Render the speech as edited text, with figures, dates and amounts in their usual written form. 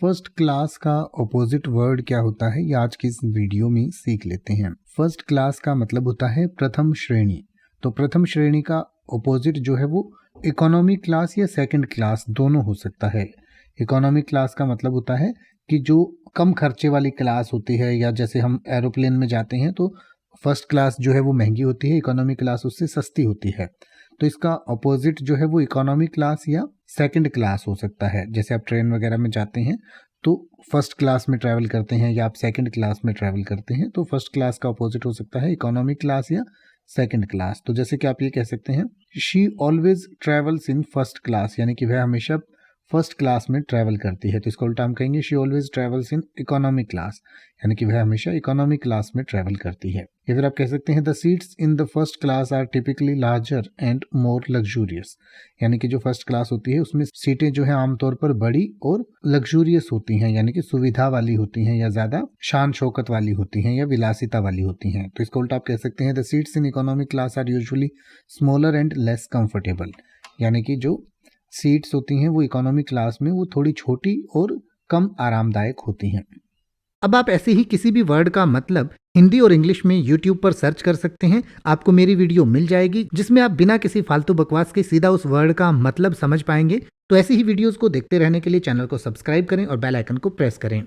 First class का opposite word क्या होता है ये आज की इस वीडियो में सीख लेते हैं। फर्स्ट क्लास का मतलब होता है प्रथम श्रेणी। तो प्रथम श्रेणी का ऑपोजिट जो है वो इकोनॉमी क्लास या सेकंड क्लास दोनों हो सकता है। इकोनॉमी क्लास का मतलब होता है कि जो कम खर्चे वाली क्लास होती है, या जैसे हम एरोप्लेन में जाते हैं तो फर्स्ट क्लास जो है वो महंगी होती है, इकोनॉमी क्लास उससे सस्ती होती है। तो इसका अपोजिट जो है वो इकोनॉमी क्लास या सेकंड क्लास हो सकता है। जैसे आप ट्रेन वगैरह में जाते हैं तो फर्स्ट क्लास में ट्रैवल करते हैं या आप सेकंड क्लास में ट्रैवल करते हैं, तो फर्स्ट क्लास का अपोजिट हो सकता है इकोनॉमी क्लास या सेकंड क्लास। तो जैसे कि आप ये कह सकते हैं, she always travels in first class, यानी कि वह हमेशा फर्स्ट क्लास में ट्रैवल करती है। तो इसको उल्टा हम कहेंगे she always travels in economy class, यानी कि वह हमेशा इकोनॉमी क्लास में ट्रैवल करती है। या फिर आप कह सकते हैं the seats in the first class are typically larger and more luxurious, यानी कि जो फर्स्ट क्लास होती है उसमें सीटें जो है आमतौर पर बड़ी और लग्जूरियस होती हैं, यानी कि सुविधा वाली होती हैं या ज्यादा शान शौकत वाली होती हैं या विलासिता वाली होती हैं। तो इसको उल्टा आप कह सकते हैं the seats in economy class are usually smaller and less comfortable, यानी कि जो सीट्स होती हैं वो इकोनॉमी क्लास में वो थोड़ी छोटी और कम आरामदायक होती हैं। अब आप ऐसे ही किसी भी वर्ड का मतलब हिंदी और इंग्लिश में YouTube पर सर्च कर सकते हैं। आपको मेरी वीडियो मिल जाएगी जिसमें आप बिना किसी फालतू बकवास के सीधा उस वर्ड का मतलब समझ पाएंगे। तो ऐसी ही वीडियोस को देखते रहने के लिए चैनल को सब्सक्राइब करें और बेल आइकन को प्रेस करें।